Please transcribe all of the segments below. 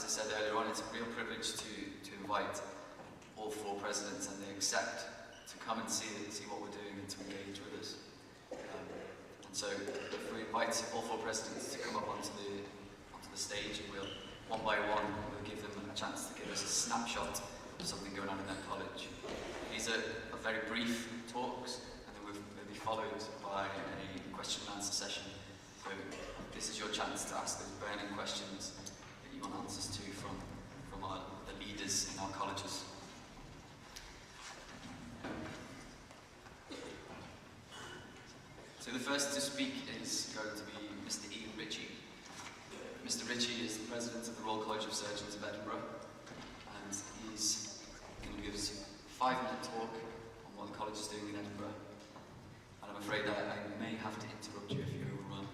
as I said earlier on, it's a real privilege to invite all 4 presidents, and they accept to come and see what we're doing and to engage with us. And so if we invite all 4 presidents to come up onto the stage, and we'll, one by one, we'll give them a chance to give us a snapshot of something going on in their college. These are very brief talks, and then we'll be followed by a question and answer session. So this is your chance to ask those burning questions that you want answers to from the leaders in our colleges. So the first to speak is going to be Mr. Ritchie. Mr. Ritchie is the President of the Royal College of Surgeons of Edinburgh, and he's going to give us a 5-minute talk on what the college is doing in Edinburgh. And I'm afraid that I may have to interrupt you if you overrun.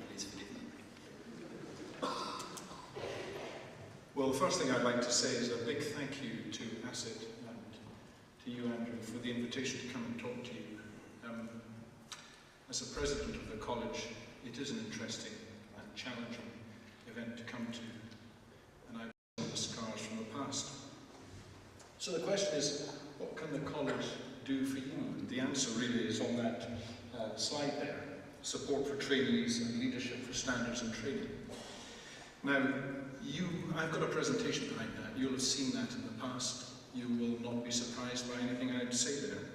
Please forgive me. Well, the first thing I'd like to say is a big thank you to ASiT and to you, Andrew, for the invitation to come and talk to you. As a president of the college, it is an interesting and challenging event to come to, and I've seen the scars from the past. So the question is, what can the college do for you? And the answer really is on that slide there: support for trainees and leadership for standards and training. Now, I've got a presentation behind that. You'll have seen that in the past. You will not be surprised by anything I'd say there.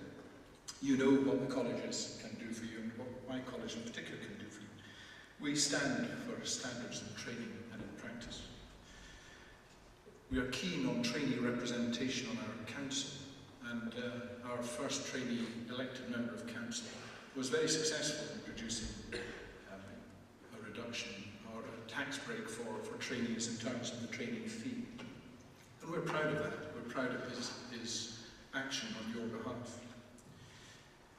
You know what the colleges can do for you and what my college in particular can do for you. We stand for standards in training and in practice. We are keen on trainee representation on our council, and our first trainee elected member of council was very successful in producing a reduction or a tax break for trainees in terms of the training fee. And we're proud of that. We're proud of his action on your behalf.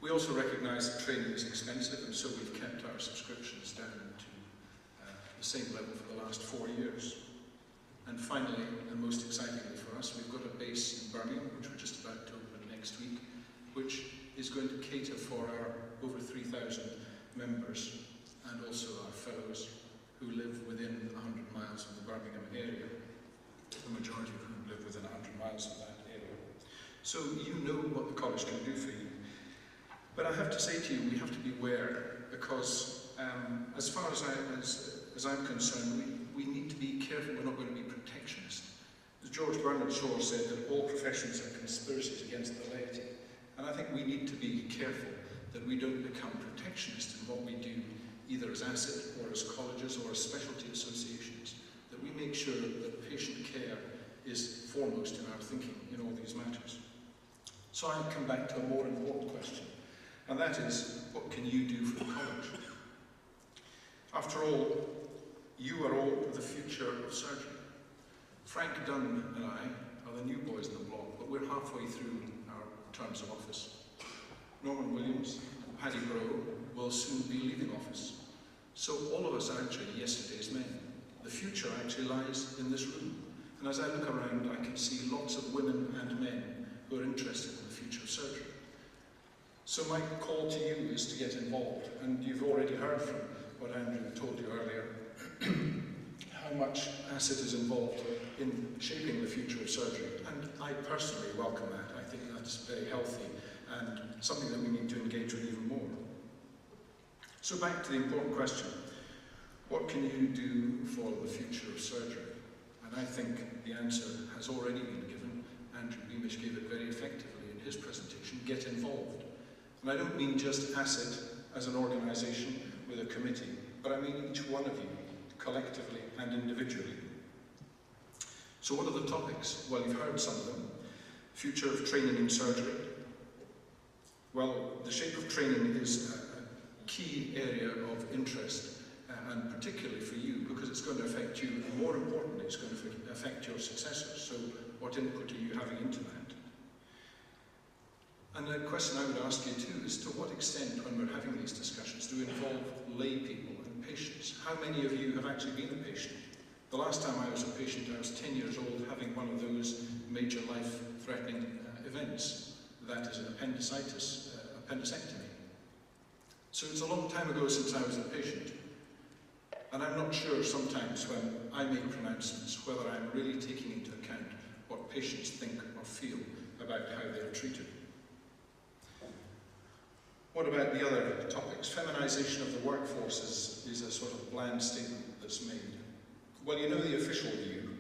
We also recognise that training is expensive, and so we've kept our subscriptions down to the same level for the last 4 years. And finally, and most excitingly for us, we've got a base in Birmingham, which we're just about to open next week, which is going to cater for our over 3,000 members and also our fellows who live within 100 miles of the Birmingham area, the majority of whom live within 100 miles of that area. So you know what the college can do for you. But I have to say to you, we have to beware, because as far as I'm concerned, we need to be careful we're not going to be protectionist. As George Bernard Shaw said, that all professions are conspiracies against the laity. And I think we need to be careful that we don't become protectionist in what we do, either as ASiT or as colleges or as specialty associations, that we make sure that patient care is foremost in our thinking in all these matters. So I come back to a more important question. And that is, what can you do for the college? After all, you are all the future of surgery. Frank Dunn and I are the new boys in the block, but we're halfway through our terms of office. Norman Williams and Paddy Broe will soon be leaving office. So all of us are actually yesterday's men. The future actually lies in this room. And as I look around, I can see lots of women and men who are interested in the future of surgery. So my call to you is to get involved, and you've already heard from what Andrew told you earlier, how much ASiT is involved in shaping the future of surgery, and I personally welcome that. I think that's very healthy and something that we need to engage with even more. So back to the important question, what can you do for the future of surgery? And I think the answer has already been given. Andrew Beamish gave it very effectively in his presentation: get involved. And I don't mean just ASiT as an organisation with a committee, but I mean each one of you, collectively and individually. So what are the topics? Well, you've heard some of them. Future of training in surgery. Well, the shape of training is a key area of interest, and particularly for you, because it's going to affect you, and more importantly, it's going to affect your successors. So what input are you having into that? And the question I would ask you too is, to what extent, when we're having these discussions, do we involve lay people and patients? How many of you have actually been a patient? The last time I was a patient, I was 10 years old, having one of those major life-threatening events. That is an appendectomy. So it's a long time ago since I was a patient. And I'm not sure sometimes when I make pronouncements whether I'm really taking into account what patients think or feel about how they're treated. What about the other topics? Feminization of the workforce is a sort of bland statement that's made. Well, you know the official view,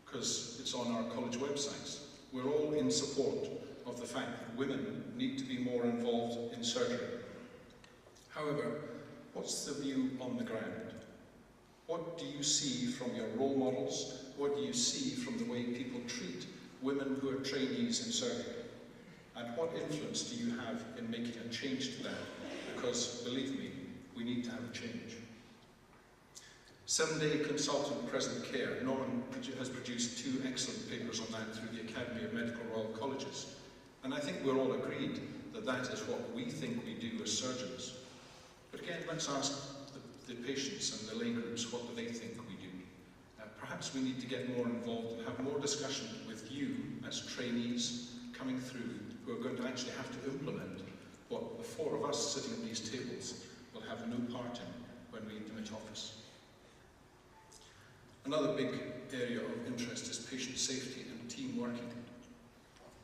because it's on our college websites. We're all in support of the fact that women need to be more involved in surgery. However, what's the view on the ground? What do you see from your role models? What do you see from the way people treat women who are trainees in surgery? And what influence do you have in making a change to that? Because, believe me, we need to have a change. 7-day consultant present care. Norman has produced 2 excellent papers on that through the Academy of Medical Royal Colleges. And I think we're all agreed that that is what we think we do as surgeons. But again, let's ask the patients and the lay groups, what do they think we do? Perhaps we need to get more involved and have more discussion with you as trainees coming through who are going to actually have to implement what the 4 of us sitting at these tables will have no part in when we admit office. Another big area of interest is patient safety and team working.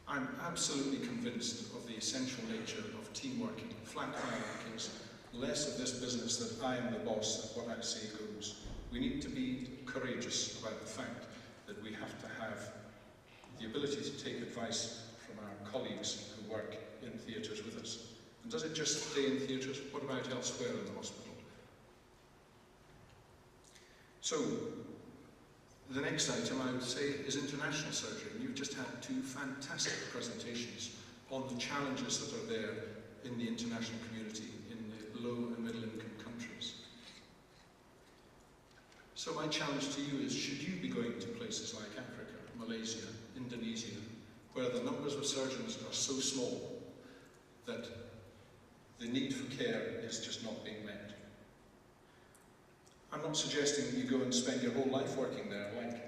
I'm absolutely convinced of the essential nature of team working, flat hierarchies, less of this business that I am the boss and what I say goes. We need to be courageous about the fact that we have to have the ability to take advice from our colleagues who work in theatres with us. And does it just stay in theatres? What about elsewhere in the hospital? So, the next item I would say is international surgery. You've just had 2 fantastic presentations on the challenges that are there in the international community in the low and middle income countries. So my challenge to you is, should you be going to places like Africa, Malaysia, Indonesia, where the numbers of surgeons are so small that the need for care is just not being met? I'm not suggesting that you go and spend your whole life working there like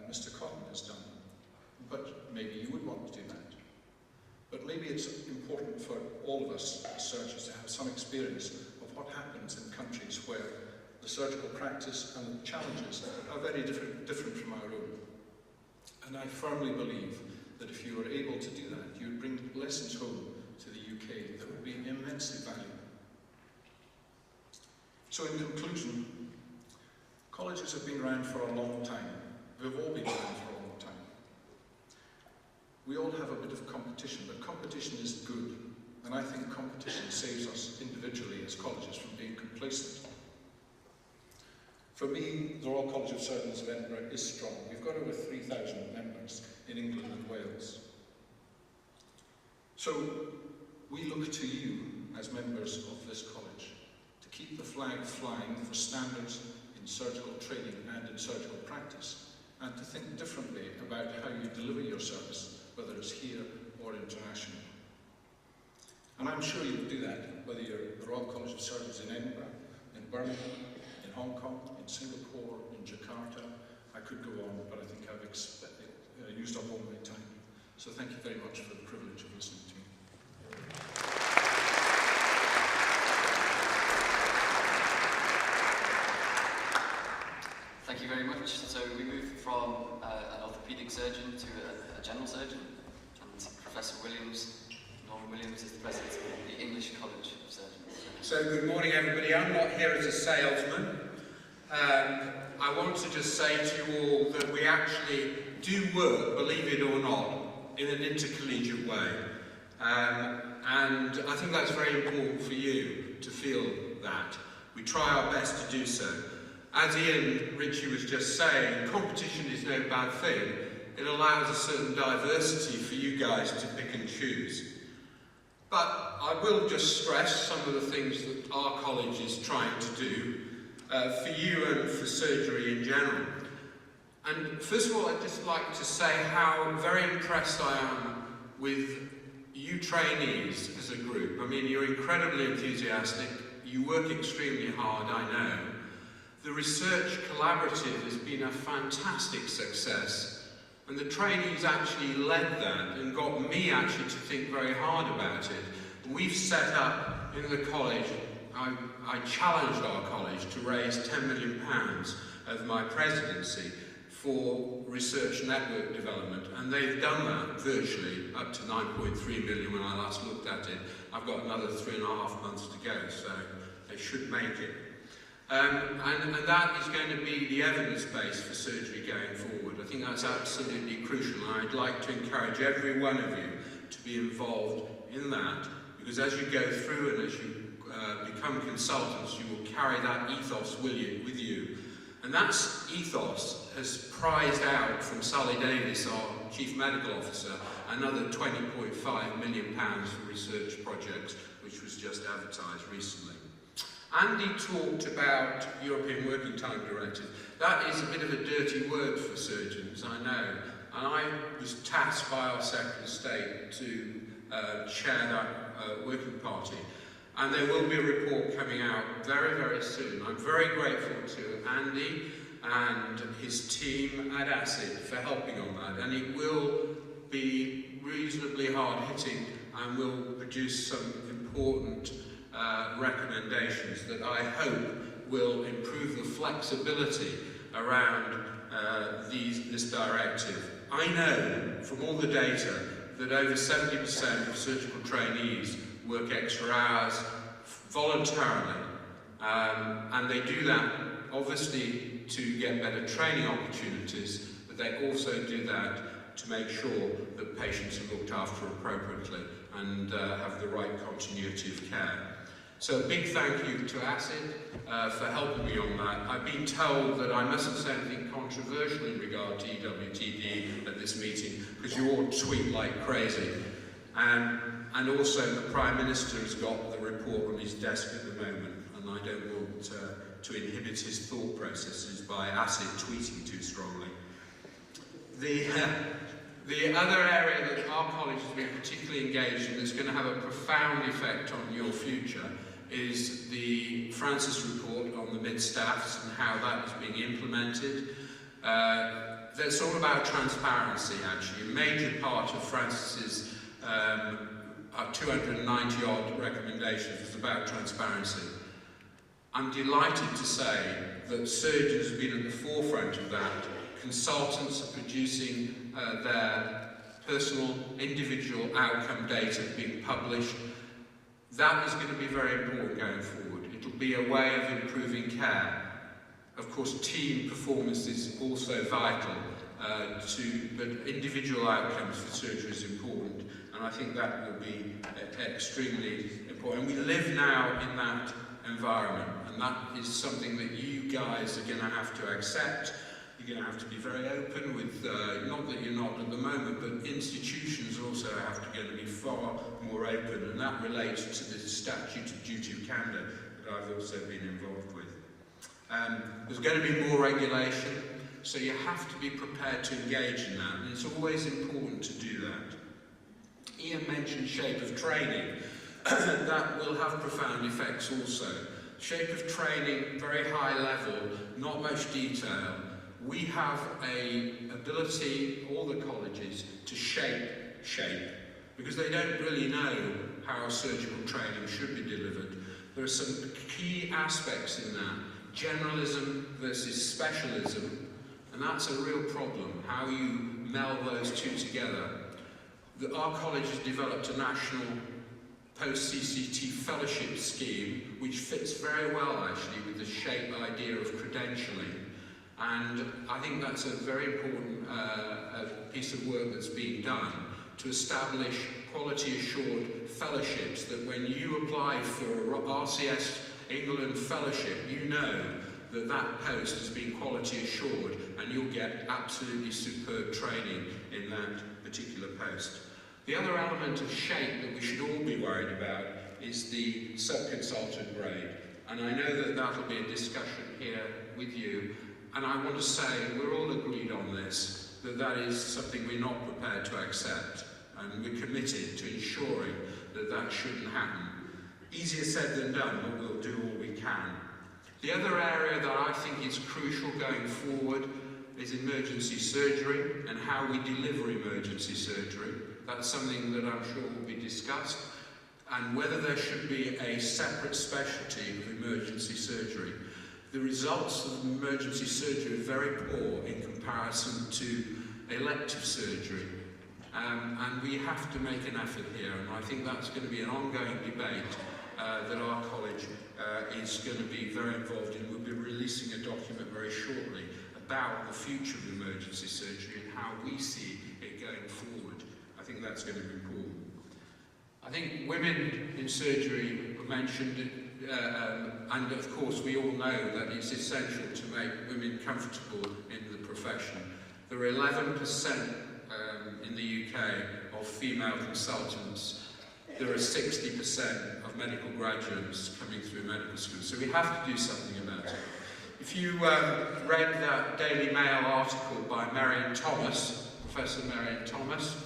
Mr. Cotton has done, but maybe you would want to do that. But maybe it's important for all of us as surgeons to have some experience of what happens in countries where the surgical practice and the challenges are very different from our own. And I firmly believe that if you were able to do that, you would bring lessons home to the UK that would be immensely valuable. So in conclusion, colleges have been around for a long time. We've all been around for a long time. We all have a bit of competition, but competition is good. And I think competition saves us individually as colleges from being complacent. For me, the Royal College of Surgeons of Edinburgh is strong. We've got over 3,000 members in England and Wales. So we look to you as members of this college to keep the flag flying for standards in surgical training and in surgical practice, and to think differently about how you deliver your service, whether it's here or internationally. And I'm sure you'll do that, whether you're at the Royal College of Surgeons in Edinburgh, in Birmingham, in Hong Kong, in Singapore, in Jakarta. I could go on, but I think I've used up all my time. So thank you very much for the privilege of listening to me. Thank you very much. So we move from an orthopaedic surgeon to a general surgeon, and Professor Williams, Norman Williams, is the president of the English College of Surgeons. So good morning everybody. I'm not here as a salesman. I want to just say to you all that we actually do work, believe it or not, in an intercollegiate way. And I think that's very important for you to feel that. We try our best to do so. As Ritchie was just saying, competition is no bad thing. It allows a certain diversity for you guys to pick and choose. But I will just stress some of the things that our college is trying to do for you and for surgery in general. And first of all, I'd just like to say how very impressed I am with you trainees as a group. I mean, you're incredibly enthusiastic. You work extremely hard, I know. The research collaborative has been a fantastic success, and the trainees actually led that and got me actually to think very hard about it. We've set up in the college, I I challenged our college to raise £10 million of my presidency for research network development, and they've done that virtually up to 9.3 million when I last looked at it. I've got another 3.5 months to go, so they should make it. And that is going to be the evidence base for surgery going forward. I think that's absolutely crucial, and I'd like to encourage every one of you to be involved in that, because as you go through and as you become consultants, you will carry that ethos with you. And that ethos has prized out from Sally Davis, our Chief Medical Officer, another £20.5 million for research projects, which was just advertised recently. Andy talked about European Working Time Directive. That is a bit of a dirty word for surgeons, I know. And I was tasked by our Secretary of State to chair that working party. And there will be a report coming out very, very soon. I'm very grateful to Andy and his team at ASiT for helping on that. And it will be reasonably hard-hitting and will produce some important recommendations that I hope will improve the flexibility around this directive. I know from all the data that over 70% of surgical trainees work extra hours voluntarily, and they do that obviously to get better training opportunities, but they also do that to make sure that patients are looked after appropriately and have the right continuity of care. So a big thank you to ASiT for helping me on that. I've been told that I mustn't say anything controversial in regard to EWTD at this meeting, because you all tweet like crazy. And also the Prime Minister has got the report on his desk at the moment, and I don't want to inhibit his thought processes by ASiT tweeting too strongly. The other area that our college has been particularly engaged in that's going to have a profound effect on your future is the Francis report on the mid-staffs and how that is being implemented. That's all about transparency, actually. A major part of Francis's 290-odd recommendations is about transparency. I'm delighted to say that surgeons have been at the forefront of that. Consultants are producing their personal, individual outcome data being published. That is going to be very important going forward. It'll be a way of improving care. Of course, team performance is also vital, but individual outcomes for surgery is important, and I think that will be extremely important. And we live now in that environment, and that is something that you guys are going to have to accept. You're going to have to be very open with, not that you're not at the moment, but institutions also have to be far more open, and that relates to the statute of duty of candour that I've also been involved with. There's going to be more regulation, so you have to be prepared to engage in that, and it's always important to do that. Ian mentioned shape of training. That will have profound effects also. Shape of training, very high level, not much detail. We have an ability, all the colleges, to shape, because they don't really know how surgical training should be delivered. There are some key aspects in that. Generalism versus specialism, and that's a real problem, how you meld those two together. Our college has developed a national post-CCT fellowship scheme, which fits very well actually with the shape idea of credentialing. And I think that's a very important piece of work that's being done to establish quality-assured fellowships, that when you apply for a RCS England fellowship, you know that that post has been quality-assured and you'll get absolutely superb training in that particular post. The other element of shape that we should all be worried about is the sub-consultant grade. And I know that that'll be a discussion here with you. And I want to say we're all agreed on this, that that is something we're not prepared to accept, and we're committed to ensuring that that shouldn't happen. Easier said than done, but we'll do all we can. The other area that I think is crucial going forward is emergency surgery and how we deliver emergency surgery. That's something that I'm sure will be discussed. and whether there should be a separate specialty of emergency surgery. The results of emergency surgery are very poor in comparison to elective surgery, and we have to make an effort here, and I think that's going to be an ongoing debate that our college is going to be very involved in. We'll be releasing a document very shortly about the future of emergency surgery and how we see it going forward. I think that's going to be important. I think women in surgery were mentioned, and of course we all know that it's essential to make women comfortable in the profession. There are 11% in the UK of female consultants. There are 60% of medical graduates coming through medical school, so we have to do something about it. If you read that Daily Mail article by Marion Thomas, Professor Marion Thomas,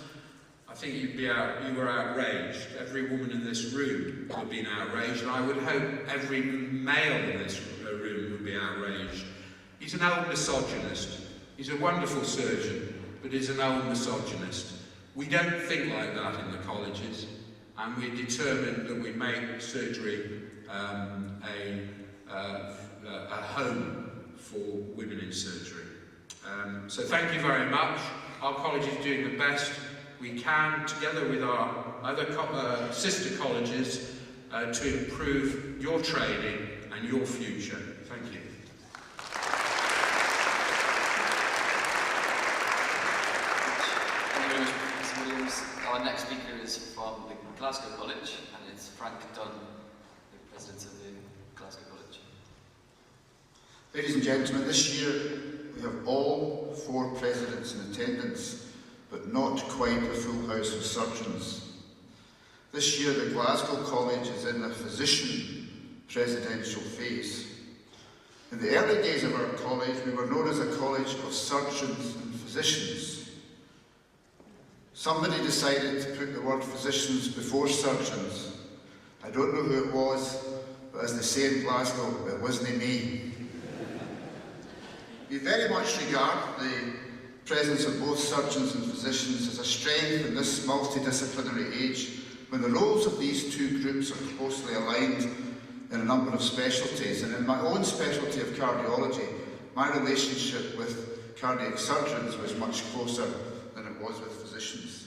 I think you were outraged. Every woman in this room would have been outraged, and I would hope every male in this room would be outraged. He's an old misogynist. He's a wonderful surgeon, but he's an old misogynist. We don't think like that in the colleges, and we're determined that we make surgery a home for women in surgery. So thank you very much. Our college is doing the best we can, together with our other sister colleges, to improve your training and your future. Thank you. Thank you very much, Mr. Williams. Our next speaker is from the Glasgow College, and it's Frank Dunn, the President of the Glasgow College. Ladies and gentlemen, this year we have all 4 presidents in attendance, but not quite a full house of surgeons. This year the Glasgow College is in a physician presidential phase. In the early days of our college, we were known as a college of surgeons and physicians. Somebody decided to put the word physicians before surgeons. I don't know who it was, but as they say in Glasgow, it wasn't me. We very much regard the presence of both surgeons and physicians as a strength in this multidisciplinary age, when the roles of these 2 groups are closely aligned in a number of specialties. And in my own specialty of cardiology, my relationship with cardiac surgeons was much closer than it was with physicians.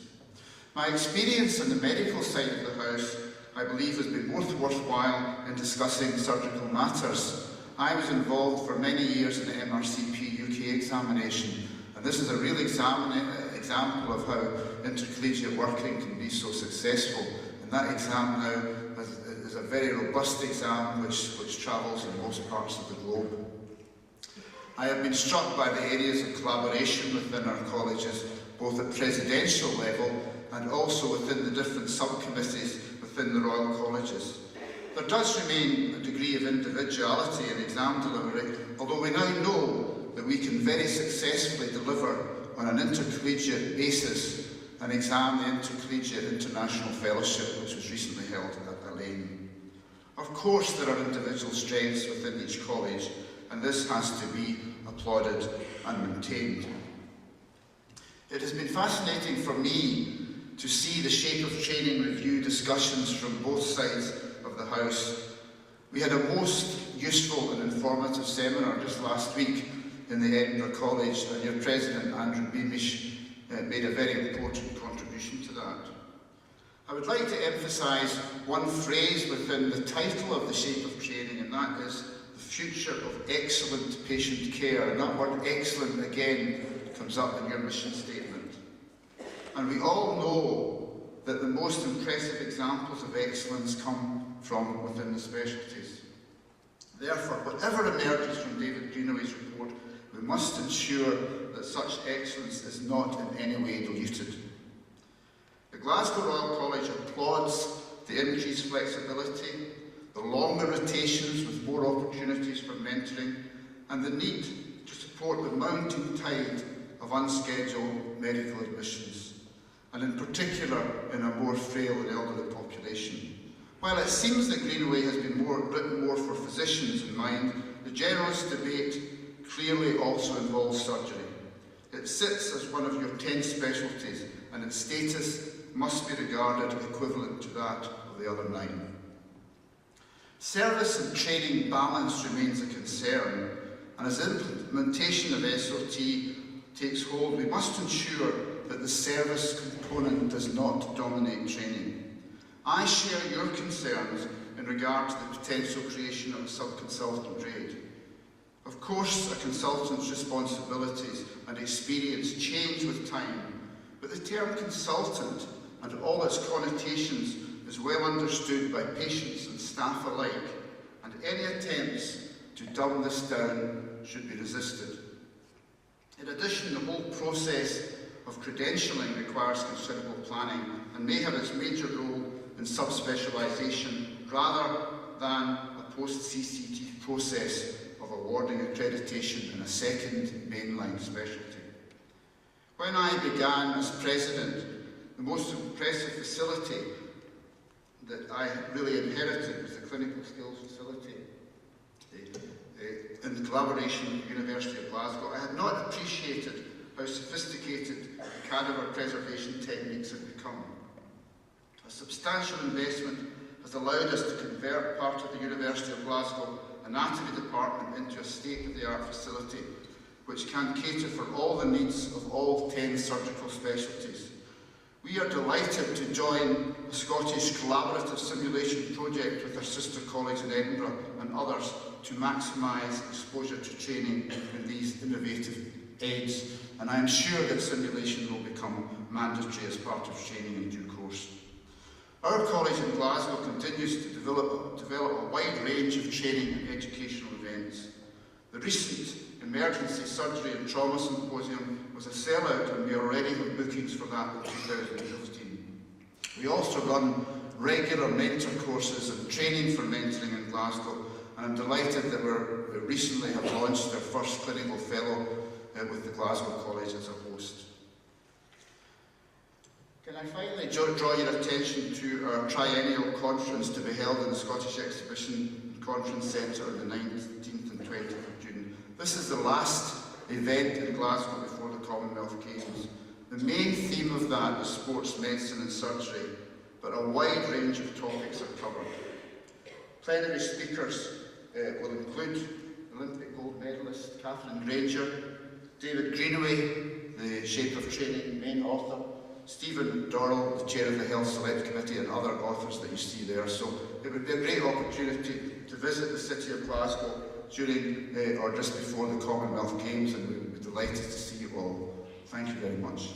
My experience on the medical side of the house, I believe, has been both worthwhile in discussing surgical matters. I was involved for many years in the MRCP UK examination, and this is a real example of how intercollegiate working can be so successful. And that exam now is a very robust exam which travels in most parts of the globe. I have been struck by the areas of collaboration within our colleges, both at presidential level and also within the different subcommittees within the Royal Colleges. There does remain a degree of individuality in exam delivery, although we now know that we can very successfully deliver on an intercollegiate basis an exam, the Intercollegiate International Fellowship, which was recently held at Elaine. Of course, there are individual strengths within each college, and this has to be applauded and maintained. It has been fascinating for me to see the shape of training review discussions from both sides of the House. We had a most useful and informative seminar just last week in the Edinburgh College, and your President, Andrew Beamish, made a very important contribution to that. I would like to emphasise one phrase within the title of the shape of training, and that is the future of excellent patient care. And that word excellent again comes up in your mission statement. And we all know that the most impressive examples of excellence come from within the specialties. Therefore, whatever emerges from David Greenaway's report, we must ensure that such excellence is not in any way diluted. The Glasgow Royal College applauds the increased flexibility, the longer rotations with more opportunities for mentoring, and the need to support the mounting tide of unscheduled medical admissions, and in particular in a more frail and elderly population. While it seems that Greenaway has been written more for physicians in mind, the generalist debate clearly also involves surgery. It sits as one of your 10 specialties, and its status must be regarded equivalent to that of the other 9. Service and training balance remains a concern, and as implementation of SOT takes hold, we must ensure that the service component does not dominate training. I share your concerns in regard to the potential creation of a sub-consultant grade. Of course, a consultant's responsibilities and experience change with time, but the term consultant and all its connotations is well understood by patients and staff alike, and any attempts to dumb this down should be resisted. In addition, the whole process of credentialing requires considerable planning and may have its major role in subspecialisation rather than a post-CCT process of awarding accreditation in a second mainline specialty. When I began as president, the most impressive facility that I really inherited was the clinical skills facility in collaboration with the University of Glasgow. I had not appreciated how sophisticated cadaver preservation techniques had become. A substantial investment has allowed us to convert part of the University of Glasgow anatomy department into a state-of-the-art facility which can cater for all the needs of all 10 surgical specialties. We are delighted to join the Scottish Collaborative Simulation Project with our sister college in Edinburgh and others to maximise exposure to training in these innovative aids, and I am sure that simulation will become mandatory as part of training in due course. Our college in Glasgow continues to develop a wide range of training and educational events. The recent Emergency Surgery and Trauma Symposium was a sellout, and we already have bookings for that in 2015. We also run regular mentor courses and training for mentoring in Glasgow, and I'm delighted that we recently have launched our first clinical fellow with the Glasgow College as a host. Can I finally draw your attention to our triennial conference to be held in the Scottish Exhibition and Conference Centre on the 19th and 20th of June. This is the last event in Glasgow before the Commonwealth Games. The main theme of that is sports medicine and surgery, but a wide range of topics are covered. Plenary speakers will include Olympic gold medalist Catherine Granger, David Greenaway, the Shape of Training main author, Stephen Dorrell, the chair of the Health Select Committee, and other authors that you see there. So it would be a great opportunity to visit the city of Glasgow during or just before the Commonwealth Games, and we would be delighted to see you all. Thank you very much.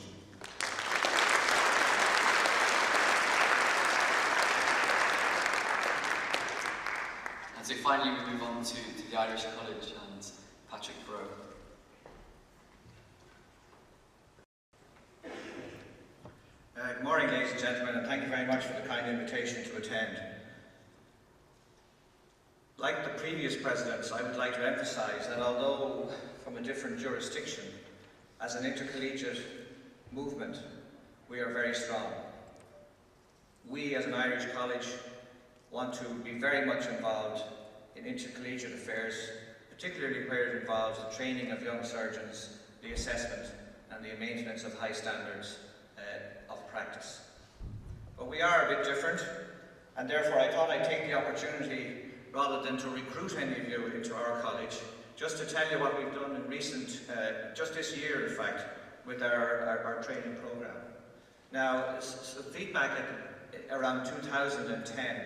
And so finally we move on to the Irish College and Patrick Broe. Good morning, ladies and gentlemen, and thank you very much for the kind invitation to attend. Like the previous presidents, I would like to emphasise that although from a different jurisdiction, as an intercollegiate movement, we are very strong. We, as an Irish college, want to be very much involved in intercollegiate affairs, particularly where it involves the training of young surgeons, the assessment, and the maintenance of high standards of practice. But we are a bit different, and therefore I thought I'd take the opportunity, rather than to recruit any of you into our college, just to tell you what we've done in recent, just this year in fact, with our training program. Now, some feedback around 2010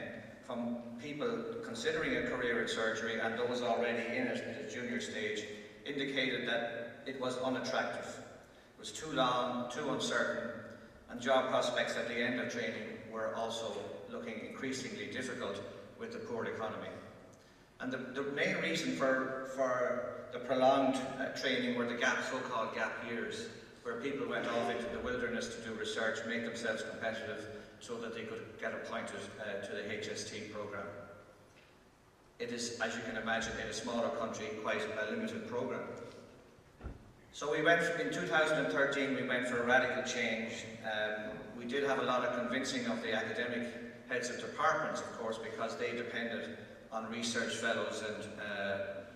from people considering a career in surgery and those already in it at the junior stage indicated that it was unattractive. It was too long, too uncertain, and job prospects at the end of training were also looking increasingly difficult with the poor economy. And the main reason for the prolonged training were the so-called gap years, where people went off into the wilderness to do research, make themselves competitive, so that they could get appointed to the HST program. It is, as you can imagine, in a smaller country, quite a limited program. So we went, in 2013, we went for a radical change. We did have a lot of convincing of the academic heads of departments, of course, because they depended on research fellows and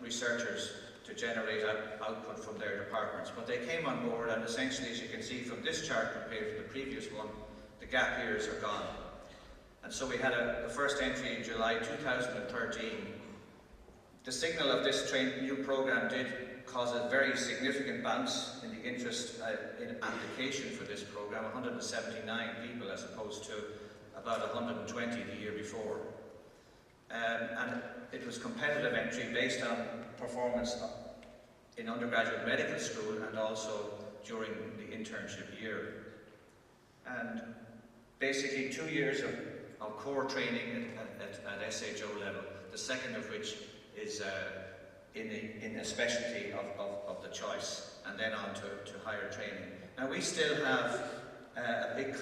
researchers to generate output from their departments. But they came on board, and essentially, as you can see from this chart compared to the previous one, the gap years are gone. And so we had the first entry in July 2013. The signal of this new program did cause a very significant bounce in the interest in application for this program, 179 people as opposed to about 120 the year before. And it was competitive entry based on performance in undergraduate medical school and also during the internship year. And basically 2 years of core training at SHO level, the second of which is in a specialty of the choice, and then on to higher training. Now we still have a big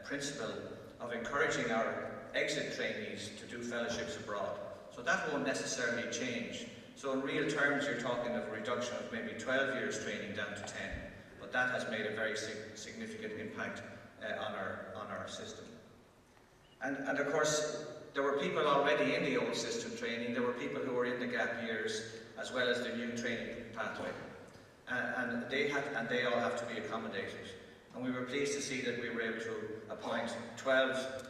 principle of encouraging our exit trainees to do fellowships abroad. So that won't necessarily change. So in real terms you're talking of a reduction of maybe 12 years training down to 10, but that has made a very significant impact on our system. And of course, there were people already in the old system training, there were people who were in the gap years, as well as the new training pathway. And they all have to be accommodated. And we were pleased to see that we were able to appoint 12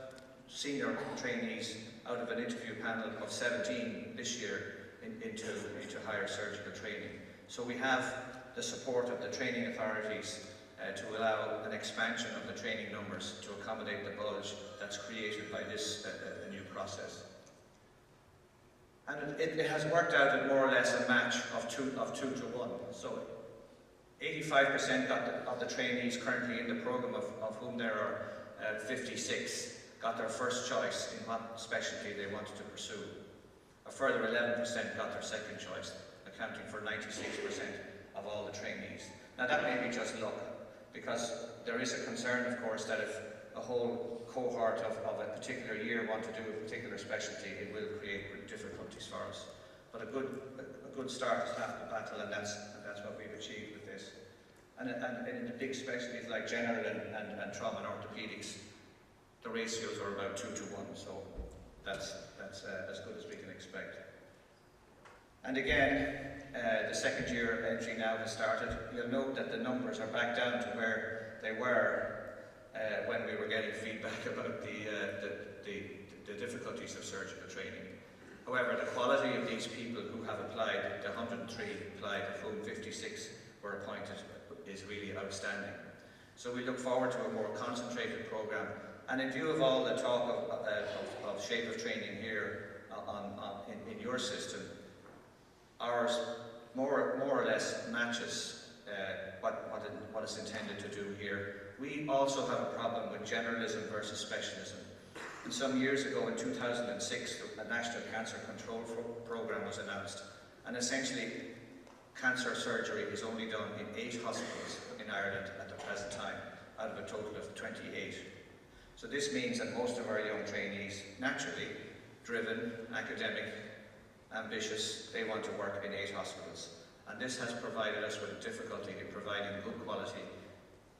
senior trainees out of an interview panel of 17 this year into higher surgical training. So we have the support of the training authorities to allow an expansion of the training numbers to accommodate the bulge that's created by this new process. And it has worked out at more or less a match of 2 to 1. So 85% of the trainees currently in the program, of whom there are 56, got their first choice in what specialty they wanted to pursue. A further 11% got their second choice, accounting for 96% of all the trainees. Now that may be just luck, because there is a concern, of course, that if a whole cohort of a particular year want to do a particular specialty, it will create difficulties for us. But a good start is half the battle, and that's what we've achieved with this. And in the big specialties like general and trauma and orthopedics, the ratios are about 2 to 1, so that's as good as we can expect. And again, the second year entry now has started. You'll note that the numbers are back down to where they were when we were getting feedback about the difficulties of surgical training. However, the quality of these people who have applied, the 103 applied, of whom 56 were appointed, is really outstanding. So we look forward to a more concentrated program. And in view of all the talk of shape of training here in your system, ours more or less matches what is intended to do here. We also have a problem with generalism versus specialism. And some years ago, in 2006, a National Cancer Control Program was announced. And essentially, cancer surgery is only done in 8 hospitals in Ireland at the present time, out of a total of 28. So this means that most of our young trainees, naturally driven, academic, ambitious, they want to work in 8 hospitals. And this has provided us with a difficulty in providing good quality,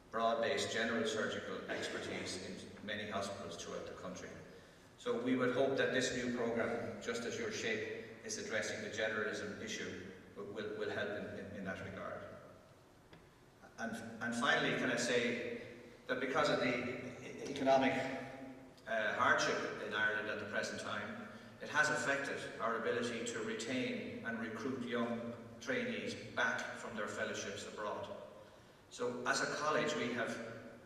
broad-based general surgical expertise in many hospitals throughout the country. So we would hope that this new program, just as your shape is addressing the generalism issue, will help in that regard. And finally, can I say that because of the economic hardship in Ireland at the present time, it has affected our ability to retain and recruit young trainees back from their fellowships abroad. So as a college,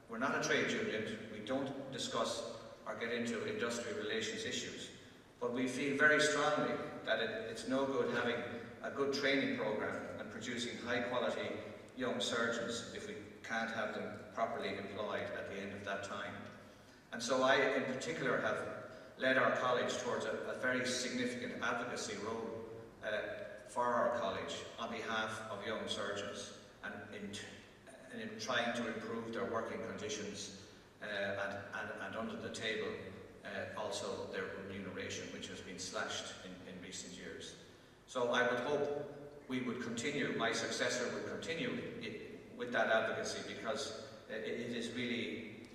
we're not a trade union, we don't discuss or get into industrial relations issues, but we feel very strongly that it's no good having a good training program and producing high quality young surgeons if we can't have them properly employed at the end of that time. And so I, in particular, have led our college towards a very significant advocacy role for our college on behalf of young surgeons and in trying to improve their working conditions and under the table also their remuneration, which has been slashed in recent years. So I would hope we would continue, my successor would continue with that advocacy, because it is really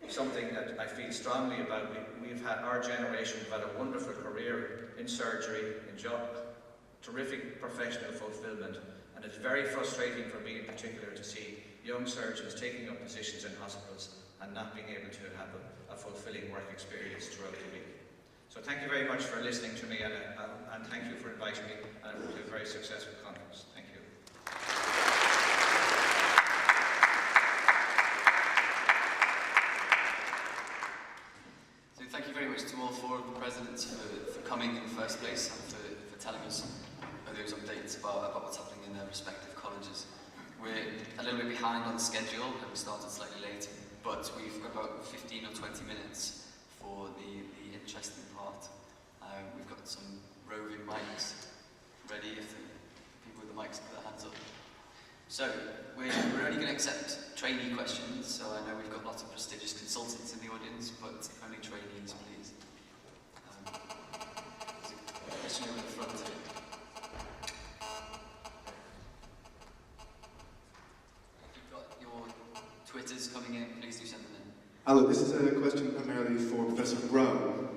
something that I feel strongly about. We've had, our generation have had a wonderful career in surgery, in job, terrific professional fulfillment, and it's very frustrating for me in particular to see young surgeons taking up positions in hospitals and not being able to have a fulfilling work experience throughout the week. So thank you very much for listening to me, and thank you for inviting me, and it will be a very successful conference. Thank you. So thank you very much to all four of the presidents for coming in the first place and for telling us those updates about what's happening in their respective colleges. We're a little bit behind on schedule, and we started slightly late, but we've got about 15 or 20 minutes for the interesting part. We've got some roving mics ready if the people with the mics put their hands up. So, we're only going to accept trainee questions, so I know we've got lots of prestigious consultants in the audience, but only trainees, please. There's a question over the front here. If you've got your Twitters coming in, please do send them in. Hello, this is a question primarily for Professor Broe.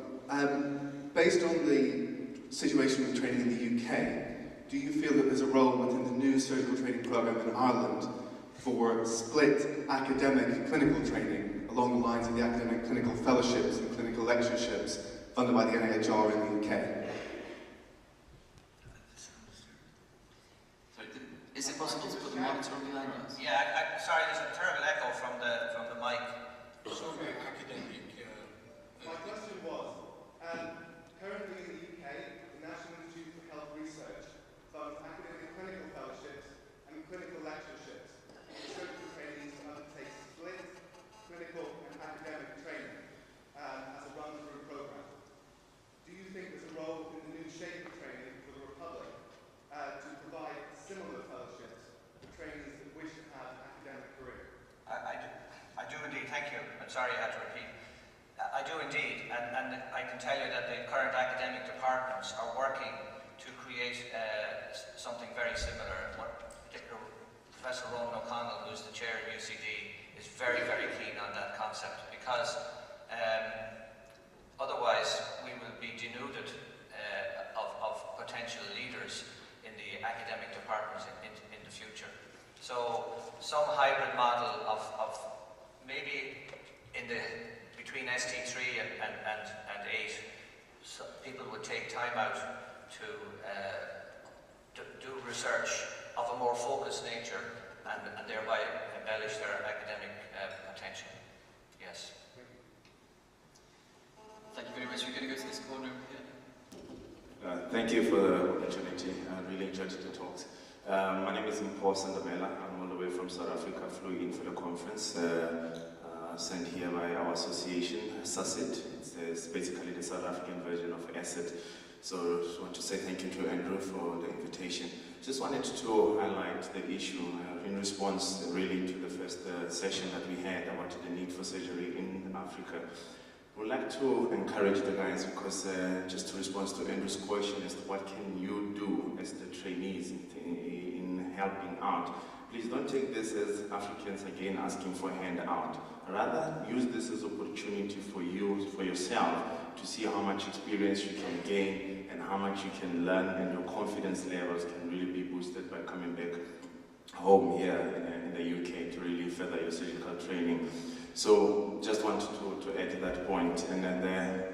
Based on the situation with training in the UK, do you feel that there's a role within the new surgical training programme in Ireland for split academic and clinical training along the lines of the academic clinical fellowships and clinical lectureships funded by the NIHR in the UK? Sorry, is it possible to put the monitor on behind us? Yeah, sorry, there's a terrible echo from the mic. So academic. My question was, currently in the UK, the National Institute for Health Research funds academic clinical fellowships and clinical lectureships for surgical trainees to undertake split clinical and academic training as a run-through program. Do you think there's a role within the new shape of training for the Republic to provide similar fellowships for trainees that wish to have an academic career? I do indeed, thank you. I'm sorry I had to repeat. I do indeed, and I can tell you that the current academic departments are working to create something very similar. Professor Ronan O'Connell, who's the chair of UCD, is very, very keen on that concept, because otherwise we will be denuded of potential leaders in the academic departments in the future. So some hybrid model of maybe between ST3 and 8, so people would take time out to do research of a more focused nature and thereby embellish their academic potential. Yes. Thank you very much. We're going to go to this corner over here. Thank you for the opportunity. I really enjoyed the talks. My name is Prof. I'm all the way from South Africa, flew in for the conference. Sent here by our association, SASIT. It's basically the South African version of ASiT. So just want to say thank you to Andrew for the invitation. Just wanted to highlight the issue in response really to the first session that we had about the need for surgery in Africa. We'd like to encourage the guys, because just to respond to Andrew's question as to what can you do as the trainees in helping out. Please don't take this as Africans again asking for a handout. Rather, use this as an opportunity for you, for yourself, to see how much experience you can gain and how much you can learn, and your confidence levels can really be boosted by coming back home here in the UK to really further your surgical training. So, just wanted to add to that point, and then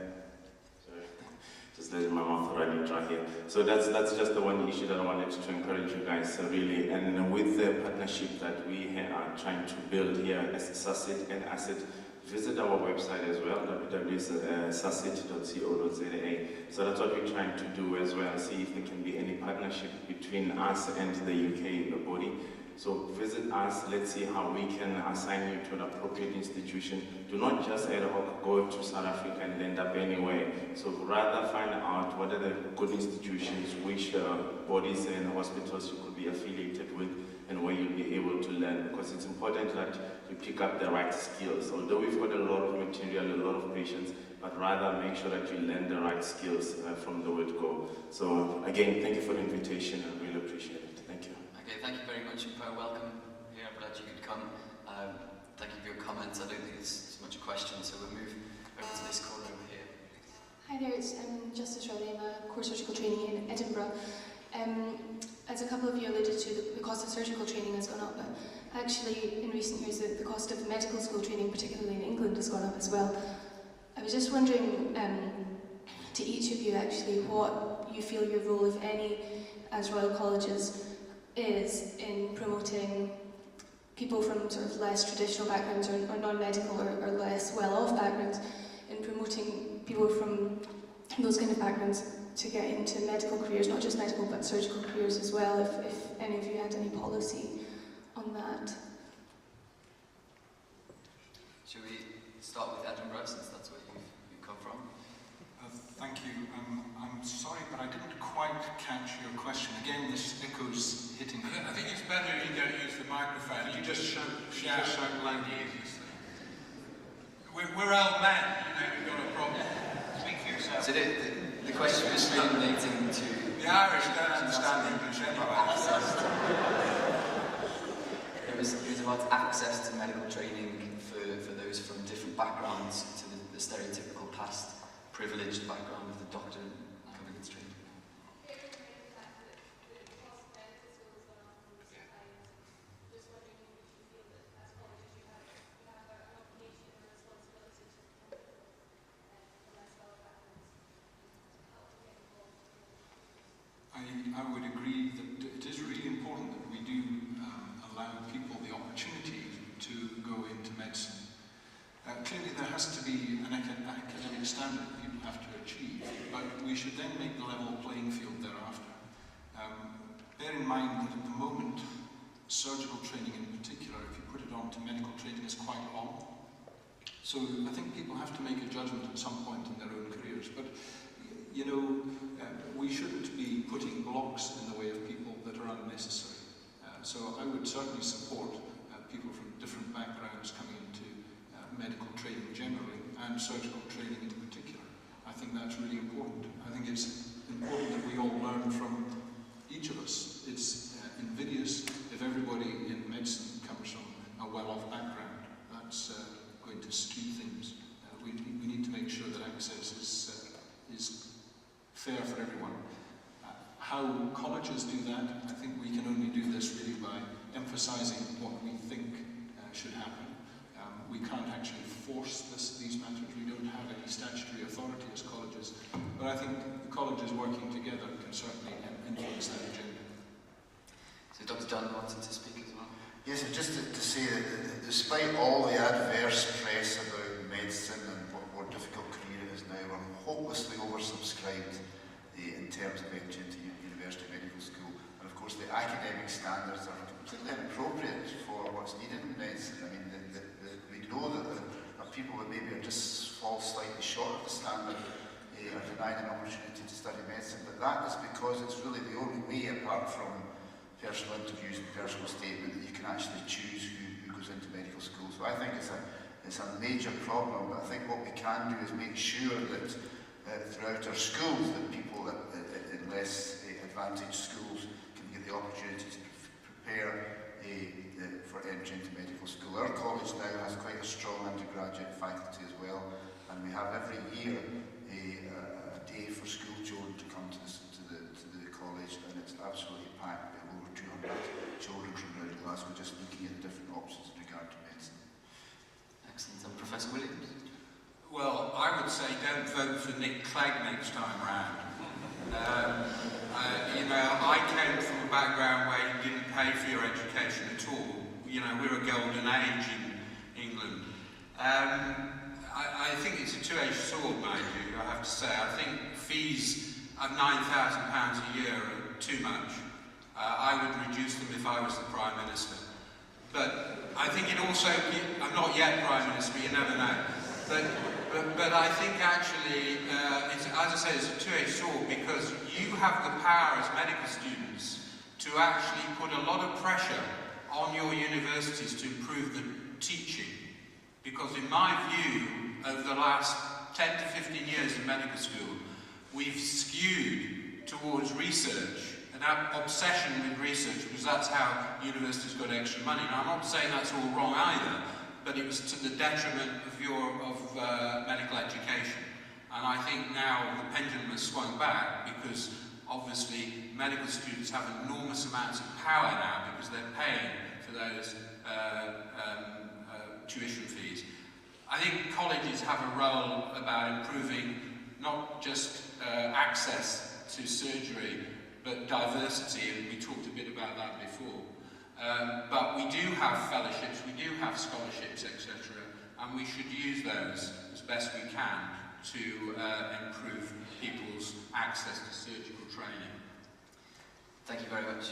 just letting my mouth running dry here. So that's just the one issue that I wanted to encourage you guys really. And with the partnership that we are trying to build here as SASIT and ASiT, visit our website as well, www.sasit.co.za. So that's what we're trying to do as well, see if there can be any partnership between us and the UK body. So visit us, let's see how we can assign you to an appropriate institution. Do not just ad hoc go to South Africa and end up anywhere. So rather find out what are the good institutions, which bodies and hospitals you could be affiliated with, and where you'll be able to learn, because it's important that you pick up the right skills. Although we've got a lot of material, a lot of patients, but rather make sure that you learn the right skills from the word go. So again, thank you for the invitation. I really appreciate it. Thank you. Okay, thank you very much, and welcome here. I'm glad you could come. Thank you for your comments. I don't think it's so much a question, so we'll move over to this corner over here. Hi there, it's Justice Riley. I'm a core surgical trainee in Edinburgh. as a couple of you alluded to, the cost of surgical training has gone up, but actually in recent years the cost of medical school training, particularly in England, has gone up as well. I was just wondering to each of you actually what you feel your role, if any, as Royal Colleges is in promoting people from sort of less traditional backgrounds or non-medical or less well-off backgrounds, in promoting people from those kind of backgrounds to get into medical careers, not just medical but surgical careers as well, if any of you had any policy on that. Should we start with Edinburgh, since that's where you've come from? Thank you. I'm sorry, but I didn't quite catch your question. Again, this echo's hitting me. I think it's better if you don't use the microphone. You just shout loudly. We're old men, you know, we've got a problem. Speak for yourself. So the question was relating to... The Irish don't understand English anyway. It was about access to medical training for those from different backgrounds to the stereotypical past privileged background of the doctor coming in training. I would agree that it is really important that we do allow people the opportunity to go into medicine. Clearly there has to be an academic standard that people have to achieve, but we should then make the level playing field thereafter. Bear in mind that at the moment, surgical training in particular, if you put it on to medical training, is quite long. So I think people have to make a judgment at some point in their own careers. But you know, we shouldn't be putting blocks in the way of people that are unnecessary. So I would certainly support people from different backgrounds coming into medical training generally and surgical training in particular. I think that's really important. I think it's important that we all learn from each of us. It's invidious if everybody in medicine comes from a well-off background. That's going to skew things. We need to make sure that access is fair for everyone. How colleges do that, I think we can only do this really by emphasising what we think should happen. We can't actually force these matters. We don't have any statutory authority as colleges, but I think the colleges working together can certainly influence that agenda. So Dr. Dunn wanted to speak as well. Yes, just to say that despite all the adverse press about medicine and what a difficult career it is now, we're hopelessly oversubscribed in terms of entry into university medical school. And of course the academic standards are completely inappropriate for what's needed in medicine. I mean, we know that there are people that maybe are just fall slightly short of the standard are denied an opportunity to study medicine, but that is because it's really the only way, apart from personal interviews and personal statement, that you can actually choose who goes into medical school. So I think it's a major problem, but I think what we can do is make sure that throughout our schools that people in less advantaged schools can get the opportunity to prepare for entry into medical school. Our college now has quite a strong undergraduate faculty as well, and we have every year a day for school children to come to the college, and it's absolutely packed. We have over 200 children from around Glasgow just looking at the different options in regard to medicine. Excellent. And Professor Williams? Well, I would say don't vote for Nick Clegg next time round. You know, I came from a background where you didn't pay for your education at all. You know, we're a golden age in England. I think it's a two-edged sword, mind you, I have to say. I think fees of £9,000 a year are too much. I would reduce them if I was the Prime Minister. But I think it also, I'm not yet Prime Minister, you never know. But I think actually, as I say, it's a two-edged sword, because you have the power as medical students to actually put a lot of pressure on your universities to improve the teaching. Because in my view, over the last 10 to 15 years in medical school, we've skewed towards research, an obsession with research, because that's how universities got extra money. Now, I'm not saying that's all wrong either, but it was to the detriment of medical education. And I think now the pendulum has swung back, because obviously medical students have enormous amounts of power now because they're paying for those tuition fees. I think colleges have a role about improving not just access to surgery, but diversity, and we talked a bit about that before. But we do have fellowships, we do have scholarships, etc., and we should use those as best we can to improve people's access to surgical training. Thank you very much.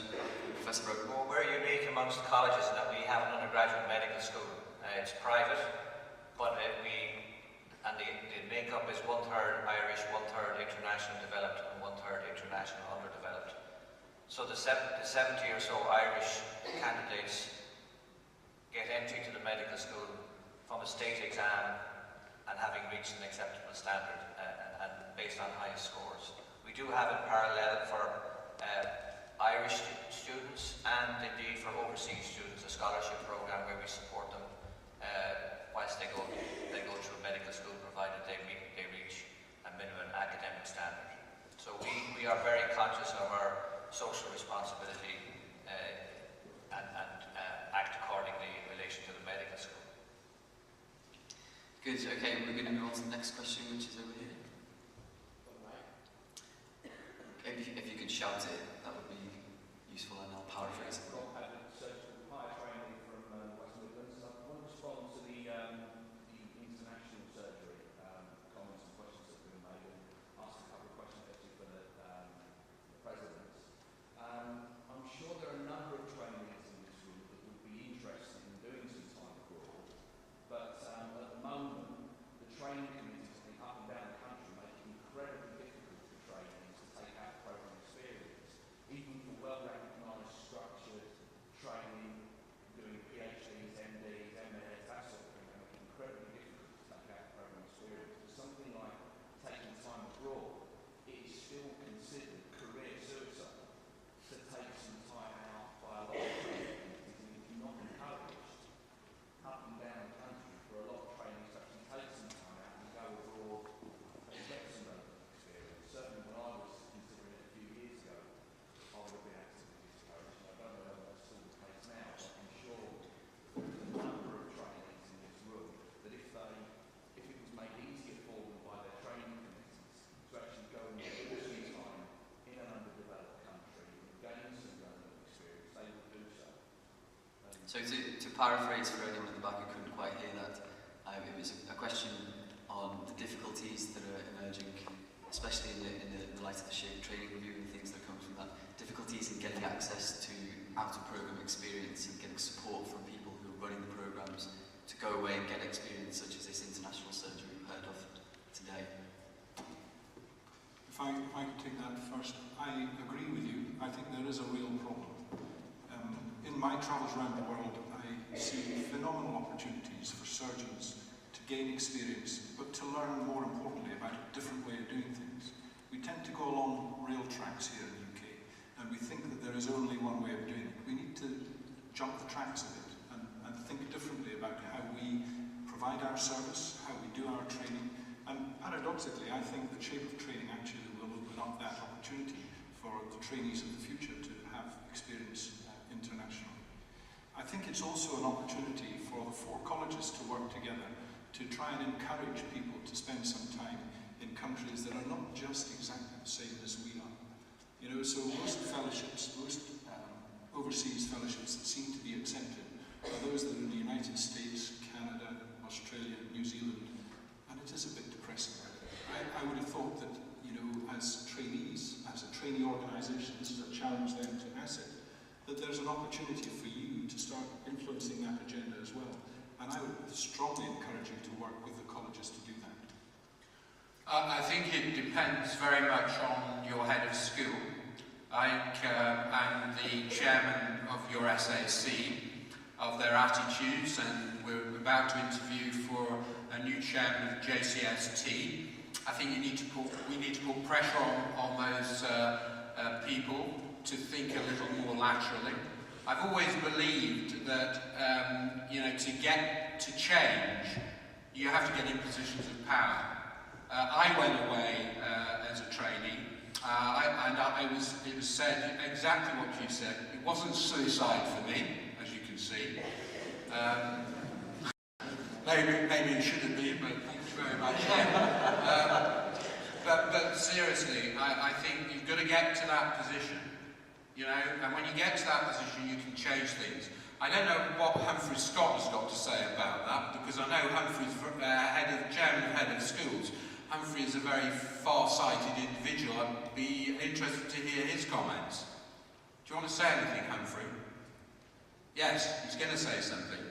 Professor Broe. Well, we're unique amongst colleges in that we have an undergraduate medical school. It's private, but the makeup is 1/3 Irish, 1/3 international developed, and 1/3 international underdeveloped. So the 70 or so Irish candidates get entry to the medical school from a state exam and having reached an acceptable standard and based on highest scores. We do have in parallel for Irish students and indeed for overseas students a scholarship program where we support them whilst they go through medical school, provided they reach a minimum academic standard. So we are very conscious of our social responsibility and act accordingly in relation to the medical school. Good, okay, we're going to move on to the next question, which is over here. If you could shout it, that would be useful, and I'll paraphrase it. So to paraphrase for anyone in the back who couldn't quite hear that, it was a question on the difficulties that are emerging, especially in the light of the shape training review and things that come from that. Difficulties in getting access to out-of-program experience and getting support from people who are running the programs to go away and get experience such as this international surgery we've heard of today. If I could take that first, I agree with you. I think there is a real problem. In my travels around the world, I see phenomenal opportunities for surgeons to gain experience, but to learn, more importantly, about a different way of doing things. We tend to go along rail tracks here in the UK, and we think that there is only one way of doing it. We need to jump the tracks a bit and think differently about how we provide our service, how we do our training, and paradoxically, I think the shape of training actually will open up that opportunity for the trainees of the future to have experience internationally. I think it's also an opportunity for the 4 colleges to work together to try and encourage people to spend some time in countries that are not just exactly the same as we are. You know, so most fellowships, most overseas fellowships that seem to be accepted are those that are in the United States, Canada, Australia, New Zealand, and it is a bit depressing. I would have thought that, you know, as trainees, as a trainee organisation, this is a challenge then to ASiT, that there's an opportunity for you to start influencing that agenda as well. And I would strongly encourage you to work with the colleges to do that. I think it depends very much on your head of school. I'm the chairman of your SAC, of their attitudes, and we're about to interview for a new chairman of JCST. I think we need to put pressure on those people to think a little more laterally. I've always believed that you know, to get to change, you have to get in positions of power. I went away as a trainee It was said exactly what you said. It wasn't suicide for me, as you can see. Maybe it should have been, but thanks very much. But seriously, I think you've got to get to that position, you know, and when you get to that position, you can change things. I don't know what Humphrey Scott has got to say about that, because I know Humphrey's chairman of head of schools. Humphrey is a very far-sighted individual. I'd be interested to hear his comments. Do you want to say anything, Humphrey? Yes, he's going to say something.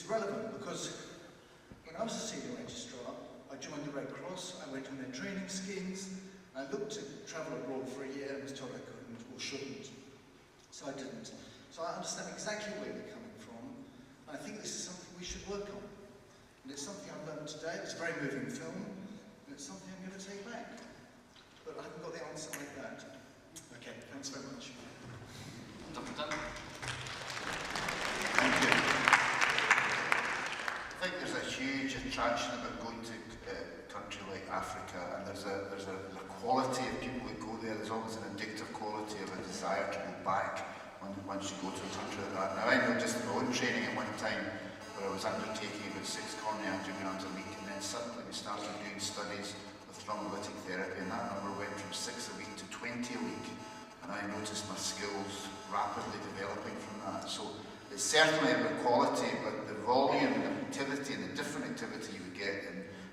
Relevant because when I was a senior registrar, I joined the Red Cross, I went on their training schemes, I looked to travel abroad for a year and was told I couldn't or shouldn't. So I didn't. So I understand exactly where they're coming from, and I think this is something we should work on. And it's something I've learned today. It's a very moving film, and it's something I'm going to take back. But I haven't got the answer like that. Okay, thanks very much. Dr. Dunn? Thank you. I think there's a huge attraction about going to a country like Africa, and there's a quality of people that go there. There's always an addictive quality of a desire to go back once you go to a country like that. Now I know just my own training at one time where I was undertaking about 6 coronary angiograms a week, and then suddenly we started doing studies with thrombolytic therapy, and that number went from 6 a week to 20 a week, and I noticed my skills rapidly developing from that. So it's certainly about quality, but the volume of activity and the different activity you would get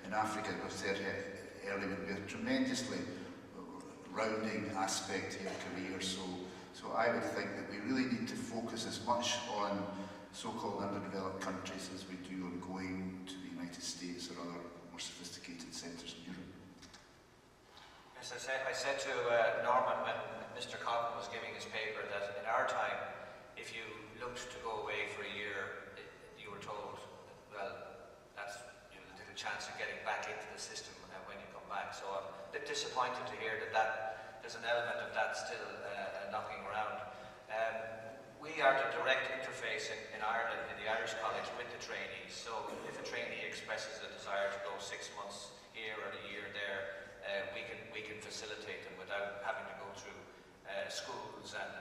in Africa, as I said earlier, would be a tremendously rounding aspect to your career. So I would think that we really need to focus as much on so-called underdeveloped countries as we do on going to the United States or other more sophisticated centres in Europe. As I said to Norman when Mr. Cotton was giving his paper that in our time, if you looked to go away for a year, you were told, well, that's a little chance of getting back into the system when you come back. So I'm a bit disappointed to hear that there's an element of that still knocking around. We are the direct interface in Ireland, in the Irish College, with the trainees. So if a trainee expresses a desire to go 6 months here or a year there, we can facilitate them without having to go through schools and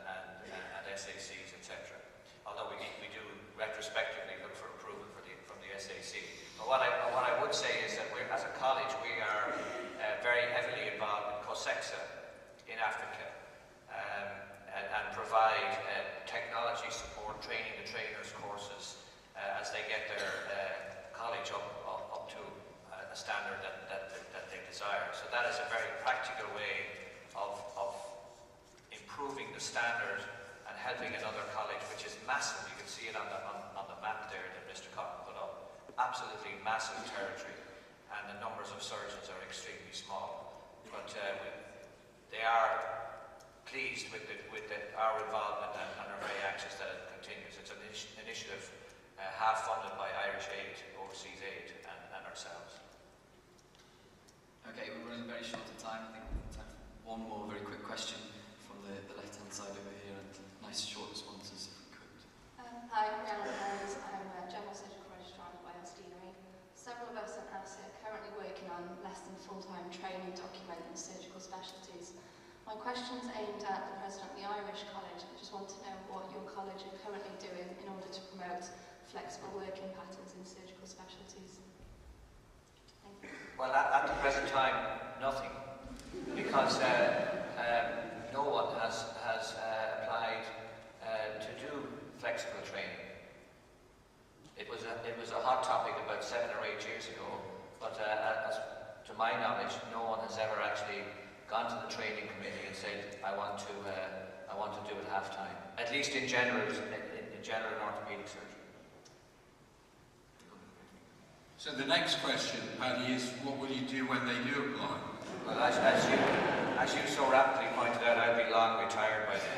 SACs, etc. Although we do retrospectively look for approval from the SAC. But what I would say is that as a college, we are very heavily involved in COSEXA in Africa and provide technology support, training the trainers courses as they get their college up to a standard that they desire. So that is a very practical way of improving the standard and helping another college, which is massive. You can see it on the map there that Mr. Cotton put up. Absolutely massive territory, and the numbers of surgeons are extremely small. But they are pleased with our involvement and are very anxious that it continues. It's an initiative half funded by Irish Aid, Overseas Aid, and ourselves. Okay, we're running very short of time. I think we have time for one more very quick question from the left-hand side over here, and nice short responses if we could. Hi, I'm Rihanna Burns. I'm a General Surgical Registrar at RCSEng. Several of us at ASiT are currently working on less than full-time training document in surgical specialties. My question's aimed at the President of the Irish College. I just want to know what your college are currently doing in order to promote flexible working patterns in surgical specialties. Thank you. Well, at the present time, nothing, because no one has applied to do flexible training. It was a hot topic about 7 or 8 years ago, but as to my knowledge, no one has ever actually gone to the training committee and said, I want to do it half-time. At least in general orthopedic surgery. So the next question, Paddy, is what will you do when they do apply? Well, as you so rapidly pointed out, I'd be long retired by then.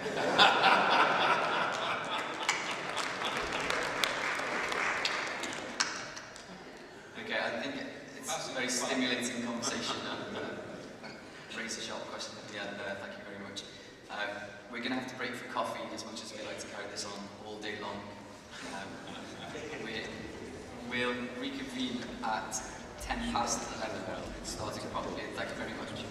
Okay, I think it's a very stimulating conversation and raise a sharp question at the end there. Thank you very much. We're going to have to break for coffee as much as we like to carry this on all day long. We'll reconvene at 11:10, starting properly. Thank you very much.